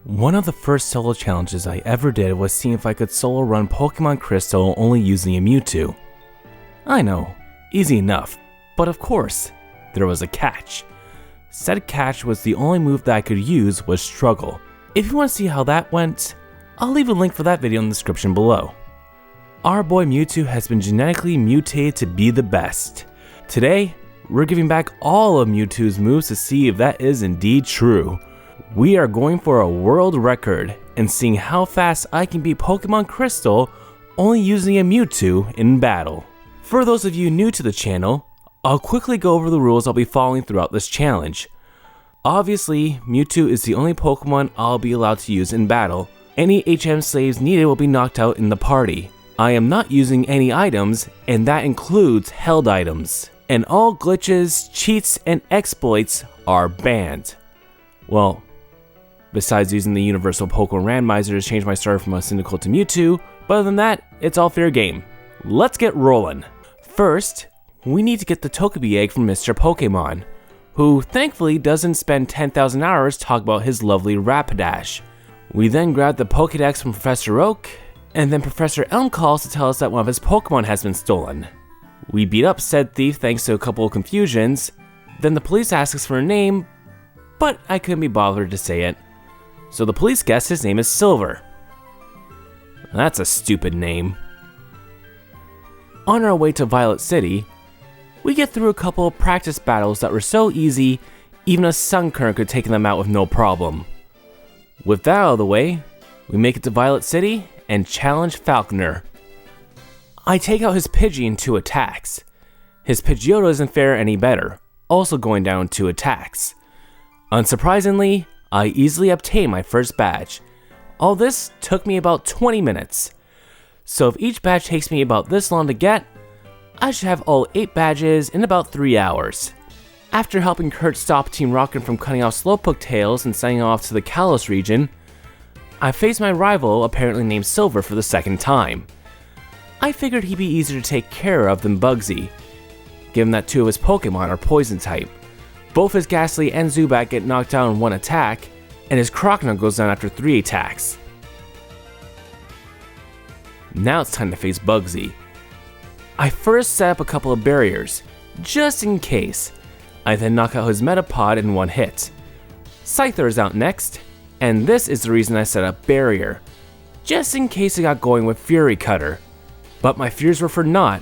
One of the first solo challenges I ever did was seeing if I could solo run Pokemon Crystal only using a Mewtwo. I know, easy enough, but of course, there was a catch. Said catch was the only move that I could use was Struggle. If you want to see how that went, I'll leave a link for that video in the description below. Our boy Mewtwo has been genetically mutated to be the best. Today, we're giving back all of Mewtwo's moves to see if that is indeed true. We are going for a world record and seeing how fast I can beat Pokemon Crystal only using a Mewtwo in battle. For those of you new to the channel, I'll quickly go over the rules I'll be following throughout this challenge. Obviously, Mewtwo is the only Pokemon I'll be allowed to use in battle. Any HM slaves needed will be knocked out in the party. I am not using any items, and that includes held items. And all glitches, cheats, and exploits are banned. Well, besides using the universal Pokemon randomizer to change my starter from a Cyndaquil to Mewtwo, but other than that, it's all fair game. Let's get rolling. First, we need to get the Togepi egg from Mr. Pokemon, who thankfully doesn't spend 10,000 hours talking about his lovely Rapidash. We then grab the Pokedex from Professor Oak, and then Professor Elm calls to tell us that one of his Pokemon has been stolen. We beat up said thief thanks to a couple of confusions, then the police ask us for a name, but I couldn't be bothered to say it. So the police guess his name is Silver. That's a stupid name. On our way to Violet City, we get through a couple of practice battles that were so easy, even a sun current could take them out with no problem. With that out of the way, we make it to Violet City and challenge Falconer. I take out his Pidgey in 2 attacks. His Pidgeotto doesn't fare any better, also going down 2 attacks. Unsurprisingly, I easily obtained my first badge. All this took me about 20 minutes. So if each badge takes me about this long to get, I should have all 8 badges in about 3 hours. After helping Kurt stop Team Rocket from cutting off Slowpoke tails and sending off to the Kalos region, I faced my rival, apparently named Silver, for the second time. I figured he'd be easier to take care of than Bugsy, given that 2 of his Pokemon are poison type. Both his Ghastly and Zubat get knocked down in 1 attack, and his Croconaw goes down after 3 attacks. Now it's time to face Bugsy. I first set up a couple of barriers, just in case. I then knock out his Metapod in 1 hit. Scyther is out next, and this is the reason I set up Barrier, just in case I got going with Fury Cutter. But my fears were for naught,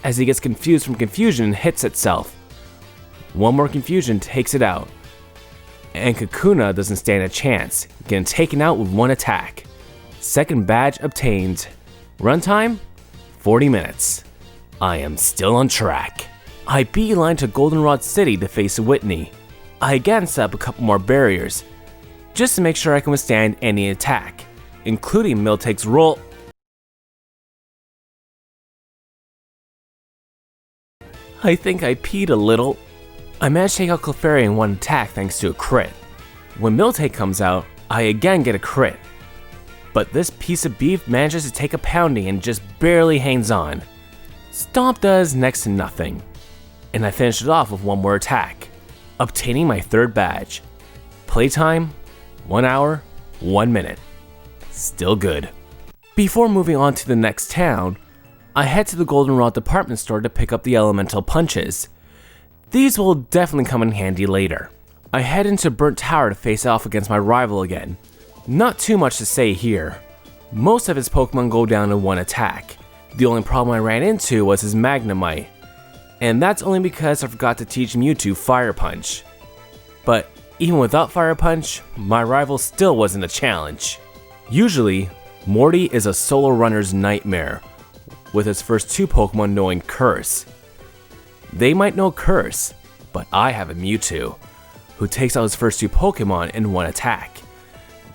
as he gets confused from confusion and hits itself. 1 more confusion takes it out, and Kakuna doesn't stand a chance, getting taken out with 1 attack. Second badge obtained. Runtime? 40 minutes. I am still on track. I beeline to Goldenrod City to face Whitney. I again set up a couple more barriers, just to make sure I can withstand any attack, including Miltake's roll. I think I peed a little. I managed to take out Clefairy in 1 attack thanks to a crit. When Miltank comes out, I again get a crit. But this piece of beef manages to take a pounding and just barely hangs on. Stomp does next to nothing. And I finish it off with 1 more attack, obtaining my 3rd badge. Playtime, 1 hour, 1 minute. Still good. Before moving on to the next town, I head to the Goldenrod department store to pick up the elemental punches. These will definitely come in handy later. I head into Burnt Tower to face off against my rival again. Not too much to say here. Most of his Pokemon go down in 1 attack. The only problem I ran into was his Magnemite, and that's only because I forgot to teach Mewtwo Fire Punch. But even without Fire Punch, my rival still wasn't a challenge. Usually, Morty is a solo runner's nightmare, with his first 2 Pokemon knowing Curse. They might know Curse, but I have a Mewtwo, who takes out his first 2 Pokemon in 1 attack.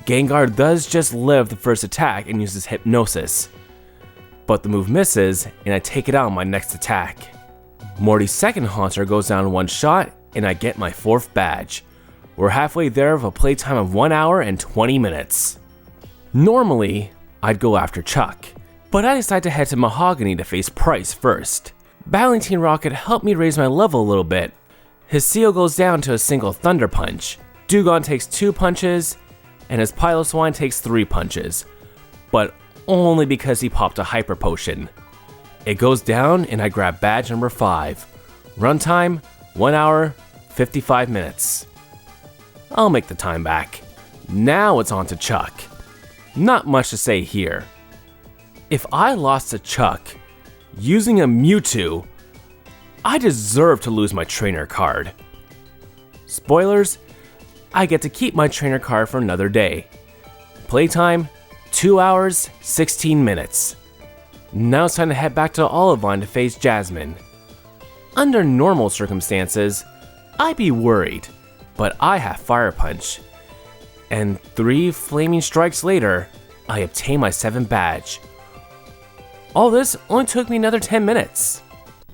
Gengar does just live the first attack and uses Hypnosis, but the move misses and I take it out on my next attack. Morty's second Haunter goes down in 1 shot and I get my 4th badge. We're halfway there with a playtime of 1 hour and 20 minutes. Normally, I'd go after Chuck, but I decide to head to Mahogany to face Price first. Battling Team Rocket helped me raise my level a little bit. His seal goes down to a single Thunder Punch. Dewgong takes 2 punches, and his Piloswine takes 3 punches, but only because he popped a Hyper Potion. It goes down and I grab badge number 5. Runtime, 1 hour, 55 minutes. I'll make the time back. Now it's on to Chuck. Not much to say here. If I lost to Chuck using a Mewtwo, I deserve to lose my trainer card. Spoilers, I get to keep my trainer card for another day. Playtime, 2 hours, 16 minutes. Now it's time to head back to Olivine to face Jasmine. Under normal circumstances, I'd be worried, but I have Fire Punch. And 3 Flaming Strikes later, I obtain my 7th badge. All this only took me another 10 minutes.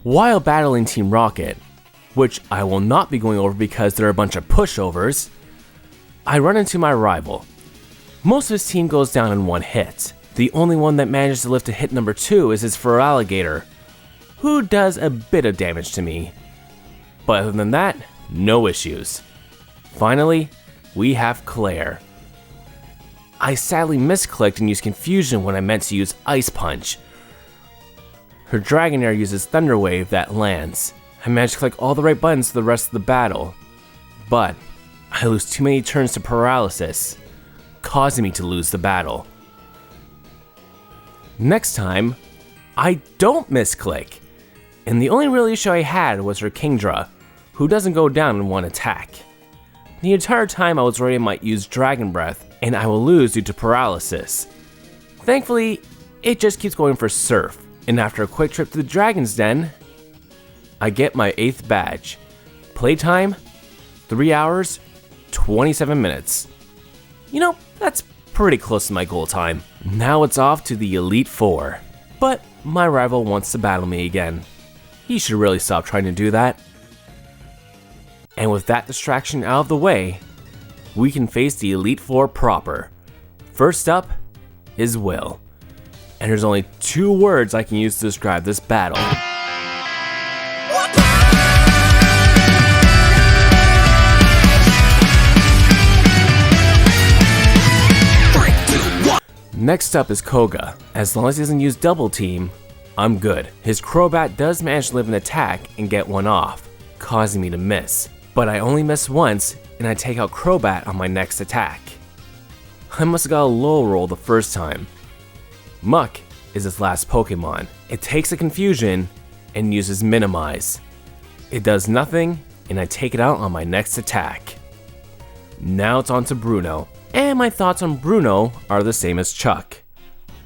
While battling Team Rocket, which I will not be going over because they're a bunch of pushovers, I run into my rival. Most of his team goes down in 1 hit. The only one that manages to lift to hit number 2 is his Feraligatr, who does a bit of damage to me. But other than that, no issues. Finally, we have Claire. I sadly misclicked and used Confusion when I meant to use Ice Punch. Her Dragonair uses Thunder Wave that lands. I managed to click all the right buttons for the rest of the battle, but I lose too many turns to Paralysis, causing me to lose the battle. Next time, I don't misclick, and the only real issue I had was her Kingdra, who doesn't go down in 1 attack. The entire time I was worried I might use Dragon Breath, and I will lose due to Paralysis. Thankfully, it just keeps going for Surf, and after a quick trip to the Dragon's Den, I get my 8th badge. Playtime, 3 hours, 27 minutes. You know, that's pretty close to my goal time. Now it's off to the Elite Four. But my rival wants to battle me again. He should really stop trying to do that. And with that distraction out of the way, we can face the Elite Four proper. First up is Will. And there's only 2 words I can use to describe this battle. Next up is Koga. As long as he doesn't use Double Team, I'm good. His Crobat does manage to live an attack and get 1 off, causing me to miss. But I only miss once, and I take out Crobat on my next attack. I must have got a low roll the first time. Muck is its last Pokemon. It takes a Confusion and uses Minimize. It does nothing, and I take it out on my next attack. Now it's on to Bruno, and my thoughts on Bruno are the same as Chuck.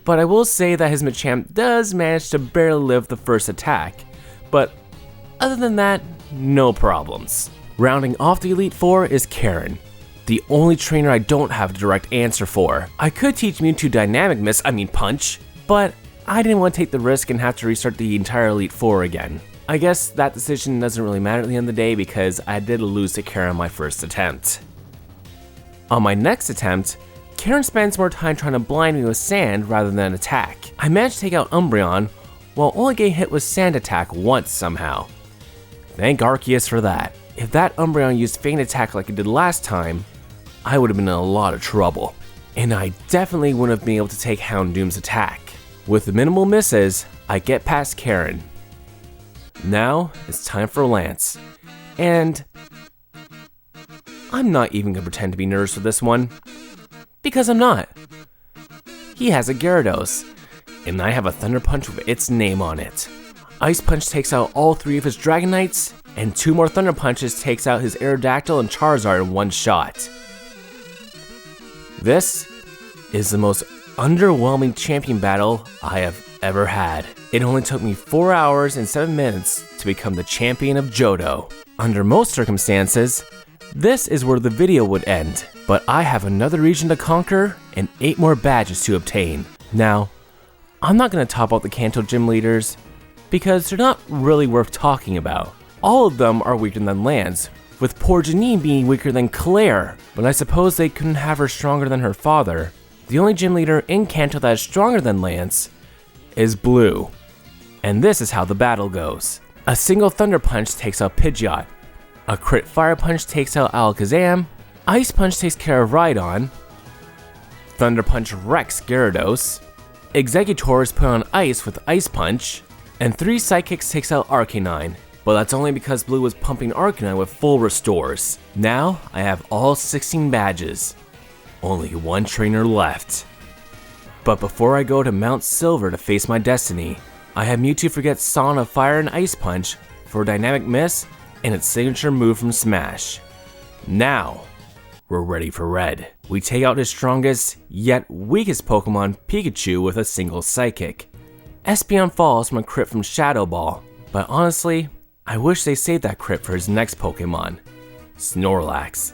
But I will say that his Machamp does manage to barely live the first attack, but other than that, no problems. Rounding off the Elite Four is Karen, the only trainer I don't have a direct answer for. I could teach Mewtwo Dynamic Punch, but I didn't want to take the risk and have to restart the entire Elite Four again. I guess that decision doesn't really matter at the end of the day because I did lose to Karen on my first attempt. On my next attempt, Karen spends more time trying to blind me with sand rather than attack. I managed to take out Umbreon while only getting hit with sand attack once somehow. Thank Arceus for that. If that Umbreon used Feint Attack like it did last time, I would have been in a lot of trouble. And I definitely wouldn't have been able to take Houndoom's attack. With minimal misses, I get past Karen. Now, it's time for Lance. And I'm not even gonna pretend to be nervous for this one, because I'm not. He has a Gyarados, and I have a Thunder Punch with its name on it. Ice Punch takes out all 3 of his Dragonites, and 2 more Thunder Punches takes out his Aerodactyl and Charizard in 1 shot. This is the most underwhelming champion battle I have ever had. It only took me 4 hours and 7 minutes to become the champion of Johto. Under most circumstances, this is where the video would end, but I have another region to conquer and 8 more badges to obtain. Now, I'm not going to top out the Kanto gym leaders because they're not really worth talking about. All of them are weaker than Lance, with poor Janine being weaker than Claire, but I suppose they couldn't have her stronger than her father. The only gym leader in Kanto that is stronger than Lance is Blue, and this is how the battle goes. A single Thunder Punch takes out Pidgeot, a crit Fire Punch takes out Alakazam, Ice Punch takes care of Rhydon, Thunder Punch wrecks Gyarados, Exeggutor is put on ice with Ice Punch, and 3 Psychics takes out Arcanine, but that's only because Blue was pumping Arcanine with full restores. Now, I have all 16 badges. Only 1 trainer left. But before I go to Mount Silver to face my destiny, I have Mewtwo forget Song of Fire and Ice Punch for a Dynamic Miss and its signature move from Smash. Now, we're ready for Red. We take out his strongest, yet weakest Pokemon, Pikachu, with a single Psychic. Espeon falls from a crit from Shadow Ball, but honestly, I wish they saved that crit for his next Pokemon, Snorlax.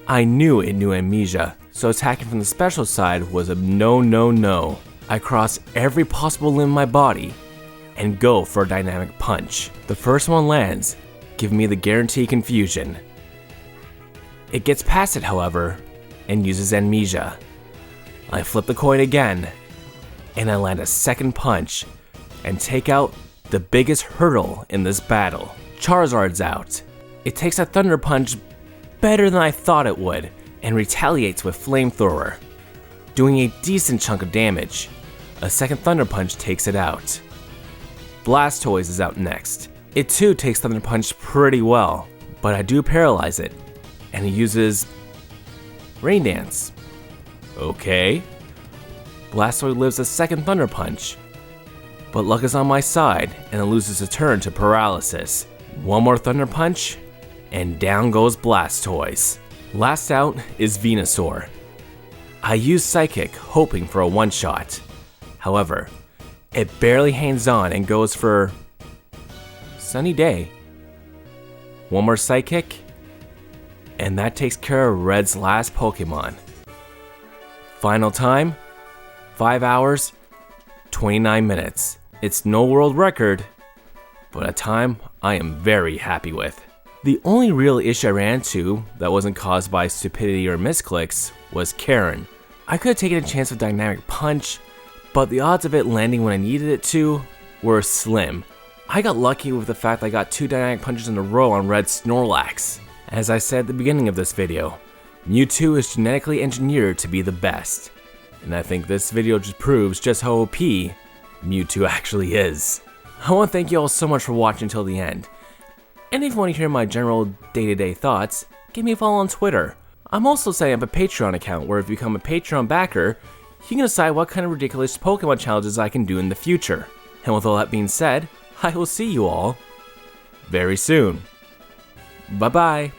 I knew it knew Amnesia, so attacking from the special side was a no. I cross every possible limb in my body and go for a Dynamic Punch. The first one lands, giving me the guaranteed confusion. It gets past it, however, and uses Amnesia. I flip the coin again, and I land a second punch and take out the biggest hurdle in this battle. Charizard's out. It takes a Thunder Punch better than I thought it would and retaliates with Flamethrower, doing a decent chunk of damage. A second Thunder Punch takes it out. Blastoise is out next. It too takes Thunder Punch pretty well, but I do paralyze it, and he uses Rain Dance. Okay. Blastoise lives a second Thunder Punch, but luck is on my side and it loses a turn to paralysis. One more Thunder Punch, and down goes Blastoise. Last out is Venusaur. I use Psychic, hoping for a one-shot. However, it barely hangs on and goes for Sunny Day. One more Psychic, and that takes care of Red's last Pokemon. Final time, 5 hours, 29 minutes. It's no world record, but a time I am very happy with. The only real issue I ran into that wasn't caused by stupidity or misclicks was Karen. I could have taken a chance with Dynamic Punch, but the odds of it landing when I needed it to were slim. I got lucky with the fact I got 2 Dynamic Punches in a row on Red Snorlax. As I said at the beginning of this video, Mewtwo is genetically engineered to be the best, and I think this video just proves just how OP Mewtwo actually is. I want to thank you all so much for watching until the end, and if you want to hear my general day-to-day thoughts, give me a follow on Twitter. I'm also setting up a Patreon account where if you become a Patreon backer, you can decide what kind of ridiculous Pokemon challenges I can do in the future. And with all that being said, I will see you all very soon. Bye bye.